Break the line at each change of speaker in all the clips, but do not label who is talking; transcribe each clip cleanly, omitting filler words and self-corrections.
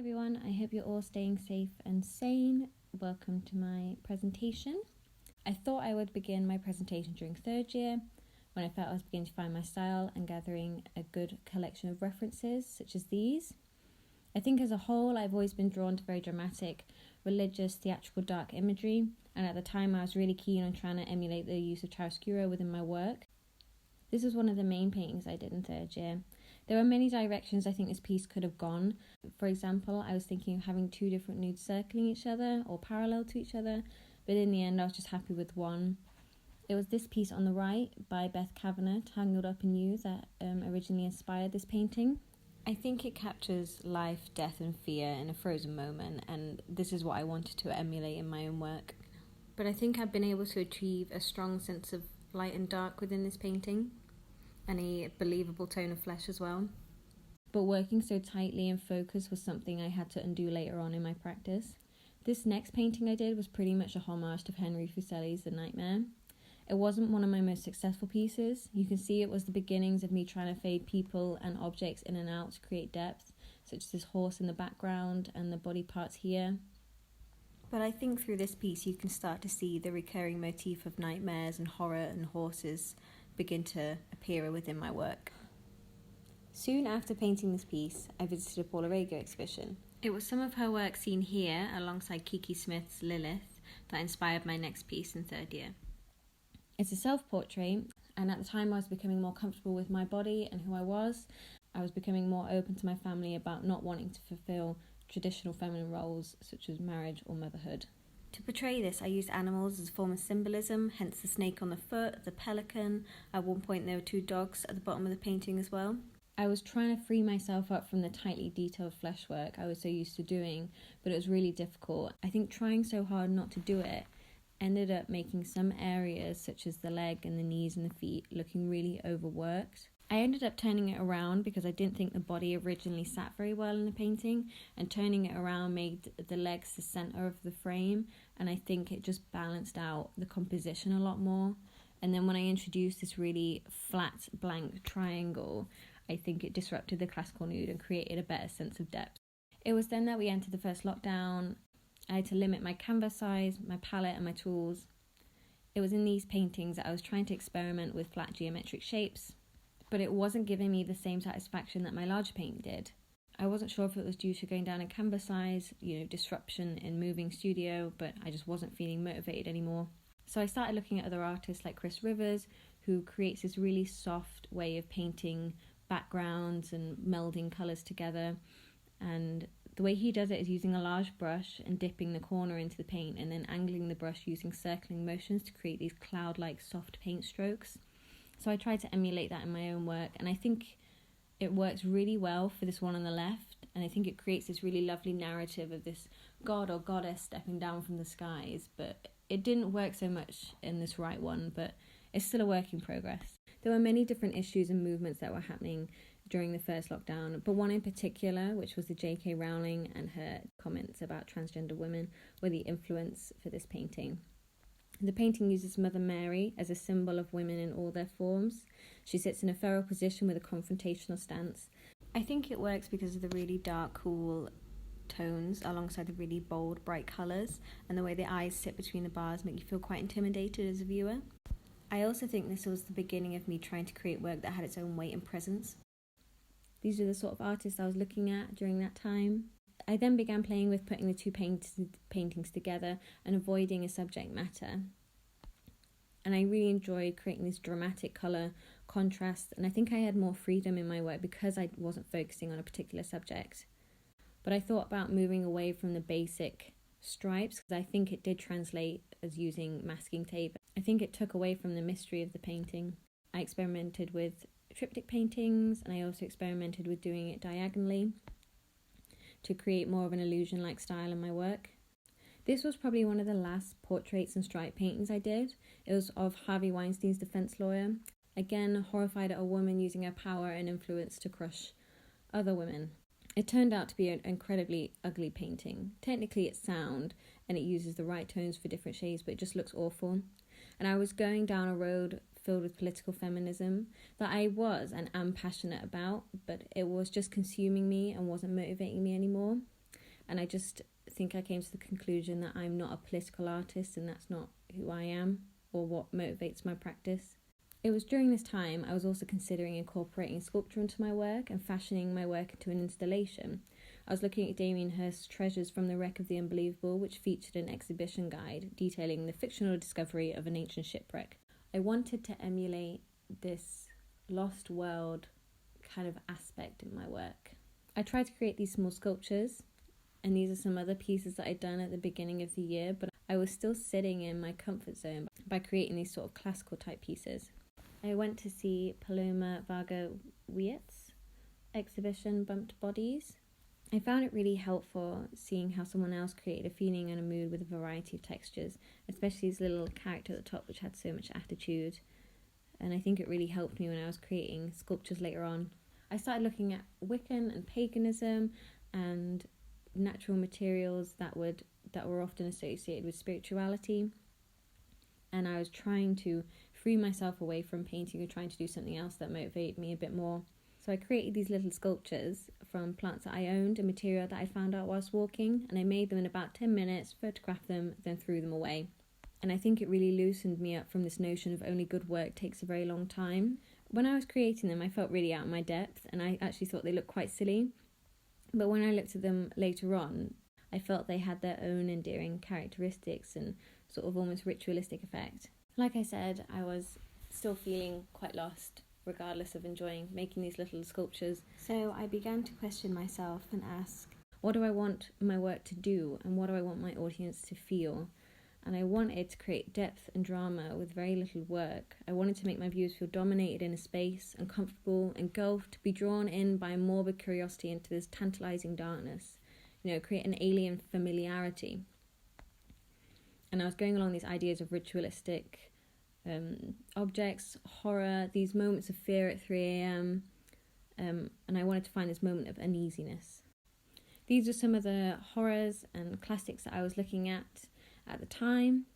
everyone, I hope you're all staying safe and sane. Welcome to my presentation. I thought I would begin my presentation during third year when I felt I was beginning to find my style and gathering a good collection of references such as these. I think as a whole I've always been drawn to very dramatic, religious, theatrical dark imagery, and at the time I was really keen on trying to emulate the use of chiaroscuro within my work. This was one of the main paintings I did in third year. There were many directions I think this piece could have gone. For example, I was thinking of having two different nudes circling each other or parallel to each other, but in the end I was just happy with one. It was this piece on the right by Beth Kavanagh, Tangled Up in You, that originally inspired this painting. I think it captures life, death and fear in a frozen moment, and this is what I wanted to emulate in my own work. But I think I've been able to achieve a strong sense of light and dark within this painting, and a believable tone of flesh as well. But working so tightly and focused was something I had to undo later on in my practice. This next painting I did was pretty much a homage to Henry Fuseli's The Nightmare. It wasn't one of my most successful pieces. You can see it was the beginnings of me trying to fade people and objects in and out to create depth, such as this horse in the background and the body parts here. But I think through this piece you can start to see the recurring motif of nightmares and horror and horses begin to appear within my work. Soon after painting this piece, I visited a Paula Rego exhibition. It was some of her work seen here alongside Kiki Smith's Lilith that inspired my next piece in third year. It's a self-portrait, and at the time I was becoming more comfortable with my body and who I was. I was becoming more open to my family about not wanting to fulfill traditional feminine roles such as marriage or motherhood. To portray this, I used animals as a form of symbolism, hence the snake on the foot, the pelican. At one point there were two dogs at the bottom of the painting as well. I was trying to free myself up from the tightly detailed flesh work I was so used to doing, but it was really difficult. I think trying so hard not to do it ended up making some areas such as the leg and the knees and the feet looking really overworked. I ended up turning it around because I didn't think the body originally sat very well in the painting, and turning it around made the legs the centre of the frame, and I think it just balanced out the composition a lot more. And then when I introduced this really flat blank triangle, I think it disrupted the classical nude and created a better sense of depth. It was then that we entered the first lockdown. I had to limit my canvas size, my palette and my tools. It was in these paintings that I was trying to experiment with flat geometric shapes, but it wasn't giving me the same satisfaction that my larger painting did. I wasn't sure if it was due to going down in canvas size, disruption in moving studio, but I just wasn't feeling motivated anymore. So I started looking at other artists like Chris Rivers, who creates this really soft way of painting backgrounds and melding colours together. And the way he does it is using a large brush and dipping the corner into the paint and then angling the brush using circling motions to create these cloud-like soft paint strokes. So I tried to emulate that in my own work, and I think it works really well for this one on the left, and I think it creates this really lovely narrative of this god or goddess stepping down from the skies, but it didn't work so much in this right one, but it's still a work in progress. There were many different issues and movements that were happening during the first lockdown, but one in particular, which was the J.K. Rowling and her comments about transgender women, were the influence for this painting. The painting uses Mother Mary as a symbol of women in all their forms. She sits in a feral position with a confrontational stance. I think it works because of the really dark, cool tones alongside the really bold, bright colours, and the way the eyes sit between the bars make you feel quite intimidated as a viewer. I also think this was the beginning of me trying to create work that had its own weight and presence. These are the sort of artists I was looking at during that time. I then began playing with putting the two paintings together and avoiding a subject matter. And I really enjoyed creating this dramatic colour contrast, and I think I had more freedom in my work because I wasn't focusing on a particular subject. But I thought about moving away from the basic stripes because I think it did translate as using masking tape. I think it took away from the mystery of the painting. I experimented with triptych paintings, and I also experimented with doing it diagonally to create more of an illusion-like style in my work. This was probably one of the last portraits and stripe paintings I did. It was of Harvey Weinstein's defense lawyer, again horrified at a woman using her power and influence to crush other women. It turned out to be an incredibly ugly painting. Technically it's sound and it uses the right tones for different shades, but it just looks awful. And I was going down a road filled with political feminism that I was and am passionate about, but it was just consuming me and wasn't motivating me anymore. And I just think I came to the conclusion that I'm not a political artist, and that's not who I am or what motivates my practice. It was during this time I was also considering incorporating sculpture into my work and fashioning my work into an installation. I was looking at Damien Hirst's Treasures from the Wreck of the Unbelievable, which featured an exhibition guide detailing the fictional discovery of an ancient shipwreck. I wanted to emulate this lost world kind of aspect in my work. I tried to create these small sculptures, and these are some other pieces that I'd done at the beginning of the year, but I was still sitting in my comfort zone by creating these sort of classical type pieces. I went to see Paloma Varga Wietz's exhibition Bumped Bodies. I found it really helpful seeing how someone else created a feeling and a mood with a variety of textures, especially this little character at the top which had so much attitude. And I think it really helped me when I was creating sculptures later on. I started looking at Wiccan and paganism and natural materials that were often associated with spirituality. And I was trying to free myself away from painting and trying to do something else that motivated me a bit more. So I created these little sculptures from plants that I owned and material that I found out whilst walking, and I made them in about 10 minutes, photographed them, then threw them away. And I think it really loosened me up from this notion of only good work takes a very long time. When I was creating them, I felt really out of my depth, and I actually thought they looked quite silly. But when I looked at them later on, I felt they had their own endearing characteristics and sort of almost ritualistic effect. Like I said, I was still feeling quite lost, regardless of enjoying making these little sculptures. So I began to question myself and ask, what do I want my work to do, and what do I want my audience to feel? And I wanted to create depth and drama with very little work. I wanted to make my viewers feel dominated in a space, uncomfortable, engulfed, be drawn in by a morbid curiosity into this tantalizing darkness. Create an alien familiarity. And I was going along these ideas of ritualistic objects, horror, these moments of fear at 3 a.m. And I wanted to find this moment of uneasiness. These are some of the horrors and classics that I was looking at the time.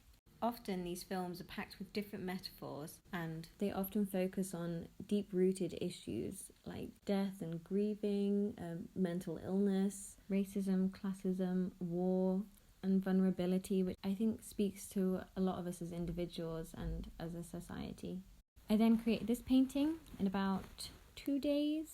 Often these films are packed with different metaphors, and they often focus on deep-rooted issues like death and grieving, mental illness, racism, classism, war, and vulnerability, which I think speaks to a lot of us as individuals and as a society. I then created this painting in about 2 days,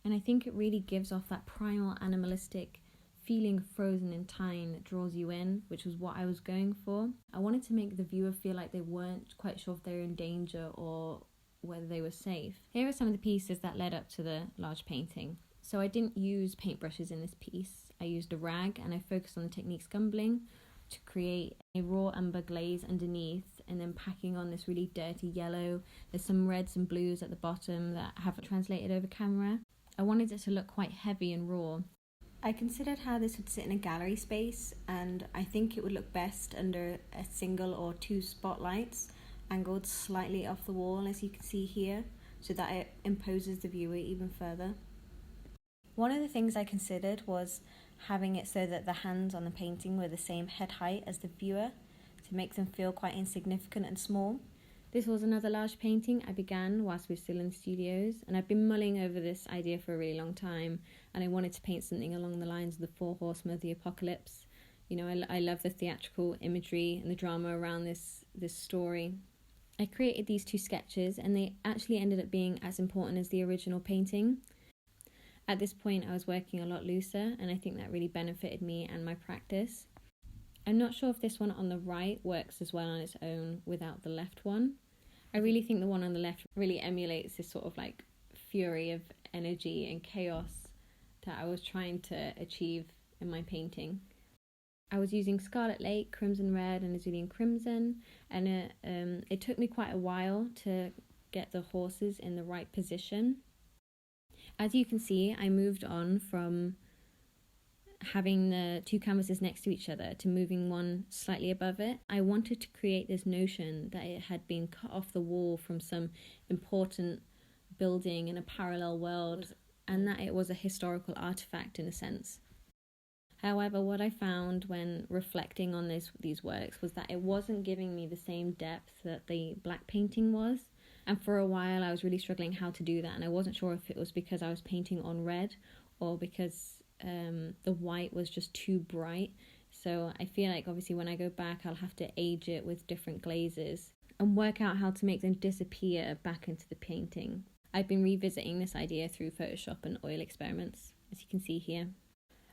and I think it really gives off that primal animalistic feeling frozen in time that draws you in, which was what I was going for. I wanted to make the viewer feel like they weren't quite sure if they were in danger or whether they were safe. Here are some of the pieces that led up to the large painting. So I didn't use paintbrushes in this piece. I used a rag, and I focused on the technique scumbling to create a raw umber glaze underneath, and then packing on this really dirty yellow. There's some reds and blues at the bottom that haven't translated over camera. I wanted it to look quite heavy and raw. I considered how this would sit in a gallery space, and I think it would look best under a single or 2 spotlights angled slightly off the wall, as you can see here, so that it imposes the viewer even further. One of the things I considered was having it so that the hands on the painting were the same head height as the viewer, to make them feel quite insignificant and small. This was another large painting I began whilst we were still in the studios, and I've been mulling over this idea for a really long time, and I wanted to paint something along the lines of the 4 Horsemen of the Apocalypse. I love the theatrical imagery and the drama around this story. I created these 2 sketches, and they actually ended up being as important as the original painting. At this point, I was working a lot looser, and I think that really benefited me and my practice. I'm not sure if this one on the right works as well on its own without the left one. I really think the one on the left really emulates this sort of like fury of energy and chaos that I was trying to achieve in my painting. I was using Scarlet Lake, Crimson Red and Azulian Crimson, and it took me quite a while to get the horses in the right position. As you can see, I moved on from having the 2 canvases next to each other to moving one slightly above it. I wanted to create this notion that it had been cut off the wall from some important building in a parallel world, and that it was a historical artifact in a sense. However, what I found when reflecting on these works was that it wasn't giving me the same depth that the black painting was. And for a while I was really struggling how to do that, and I wasn't sure if it was because I was painting on red or because the white was just too bright. So I feel like obviously when I go back, I'll have to age it with different glazes and work out how to make them disappear back into the painting. I've been revisiting this idea through Photoshop and oil experiments, as you can see here.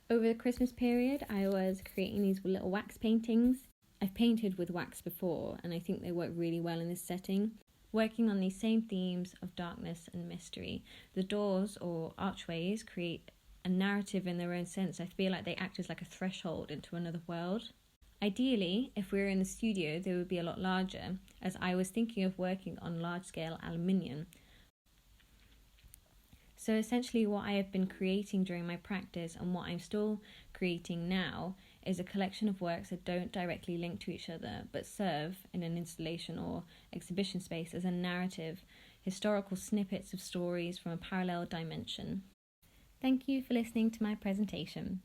Over the Christmas period, I was creating these little wax paintings. I've painted with wax before, and I think they work really well in this setting. Working on these same themes of darkness and mystery, the doors or archways create a narrative in their own sense. I feel like they act as like a threshold into another world. Ideally, if we were in the studio, they would be a lot larger, as I was thinking of working on large-scale aluminium. So essentially what I have been creating during my practice and what I'm still creating now is a collection of works that don't directly link to each other but serve in an installation or exhibition space as a narrative, historical snippets of stories from a parallel dimension. Thank you for listening to my presentation.